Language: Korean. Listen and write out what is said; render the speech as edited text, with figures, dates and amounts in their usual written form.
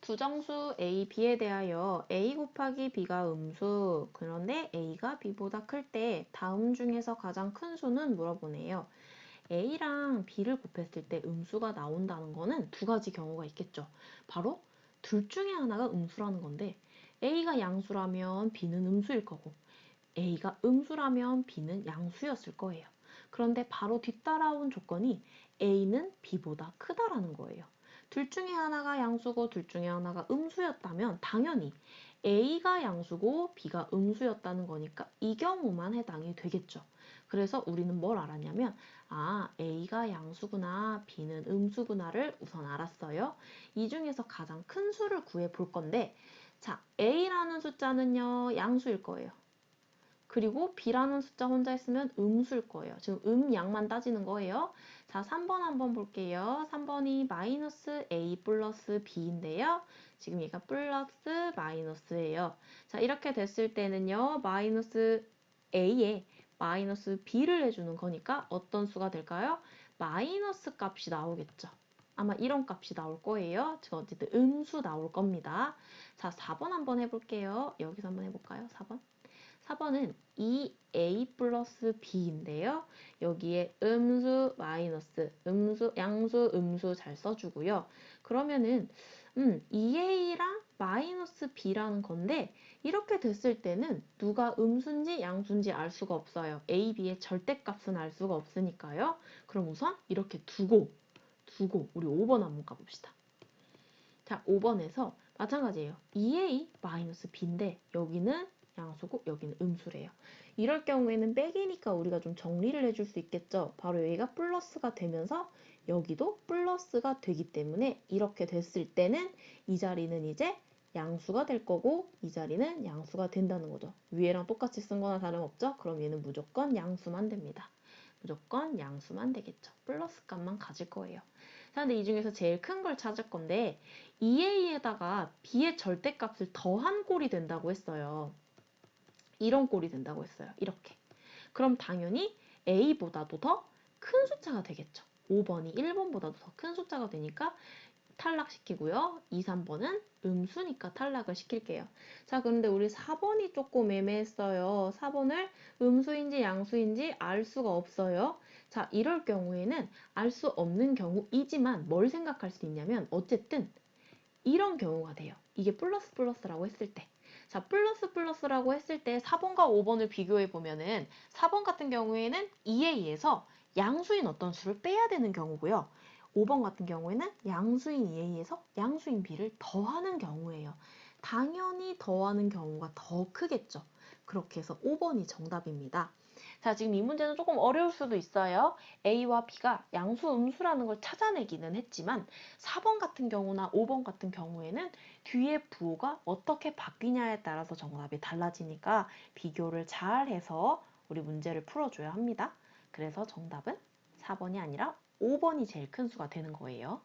두 정수 A, B에 대하여 A 곱하기 B가 음수, 그런데 A가 B보다 클 때 다음 중에서 가장 큰 수는 물어보네요. A랑 B를 곱했을 때 음수가 나온다는 거는 두 가지 경우가 있겠죠. 바로 둘 중에 하나가 음수라는 건데 A가 양수라면 B는 음수일 거고 A가 음수라면 B는 양수였을 거예요. 그런데 바로 뒤따라온 조건이 A는 B보다 크다라는 거예요. 둘 중에 하나가 양수고 둘 중에 하나가 음수였다면 당연히 A가 양수고 B가 음수였다는 거니까 이 경우만 해당이 되겠죠. 그래서 우리는 뭘 알았냐면 A가 양수구나, B는 음수구나를 우선 알았어요. 이 중에서 가장 큰 수를 구해 볼 건데 자, A라는 숫자는요, 양수일 거예요. 그리고 B라는 숫자 혼자 있으면 음수일 거예요. 지금 양만 따지는 거예요. 자, 3번 한번 볼게요. 3번이 마이너스 A 플러스 B인데요. 지금 얘가 플러스 마이너스예요. 자, 이렇게 됐을 때는요. 마이너스 A에 마이너스 B를 해주는 거니까 어떤 수가 될까요? 마이너스 값이 나오겠죠. 아마 이런 값이 나올 거예요. 지금 어쨌든 음수 나올 겁니다. 자, 4번 한번 해볼게요. 여기서 한번 해볼까요? 4번. 4번은 2a 플러스 b인데요. 여기에 음수, 마이너스, 음수, 양수, 음수 잘 써주고요. 그러면은 2a랑 마이너스 b라는 건데 이렇게 됐을 때는 누가 음수인지 양수인지 알 수가 없어요. a, b의 절대값은 알 수가 없으니까요. 그럼 우선 이렇게 두고 우리 5번 한번 가봅시다. 자, 5번에서 마찬가지예요. 2a 마이너스 b인데 여기는 양수고 여기는 음수래요. 이럴 경우에는 빼기니까 우리가 좀 정리를 해줄 수 있겠죠. 바로 여기가 플러스가 되면서 여기도 플러스가 되기 때문에 이렇게 됐을 때는 이 자리는 이제 양수가 될 거고 이 자리는 양수가 된다는 거죠. 위에랑 똑같이 쓴 거나 다름없죠? 그럼 얘는 무조건 양수만 됩니다. 무조건 양수만 되겠죠. 플러스 값만 가질 거예요. 자, 근데 이 중에서 제일 큰 걸 찾을 건데 2a에다가 b의 절대값을 더한 꼴이 된다고 했어요. 이런 꼴이 된다고 했어요. 이렇게. 그럼 당연히 a보다도 더 큰 숫자가 되겠죠. 5번이 1번보다도 더 큰 숫자가 되니까 탈락시키고요. 2, 3번은 음수니까 탈락을 시킬게요. 자, 그런데 우리 4번이 조금 애매했어요. 4번을 음수인지 양수인지 알 수가 없어요. 자, 이럴 경우에는 알 수 없는 경우이지만 뭘 생각할 수 있냐면 어쨌든 이런 경우가 돼요. 이게 플러스 플러스라고 했을 때. 자, 플러스 플러스라고 했을 때 4번과 5번을 비교해 보면은 4번 같은 경우에는 2a에서 양수인 어떤 수를 빼야 되는 경우고요. 5번 같은 경우에는 양수인 2a에서 양수인 b를 더하는 경우예요. 당연히 더하는 경우가 더 크겠죠. 그렇게 해서 5번이 정답입니다. 자, 지금 이 문제는 조금 어려울 수도 있어요. A와 B가 양수, 음수라는 걸 찾아내기는 했지만 4번 같은 경우나 5번 같은 경우에는 뒤에 부호가 어떻게 바뀌냐에 따라서 정답이 달라지니까 비교를 잘 해서 우리 문제를 풀어줘야 합니다. 그래서 정답은 4번이 아니라 5번이 제일 큰 수가 되는 거예요.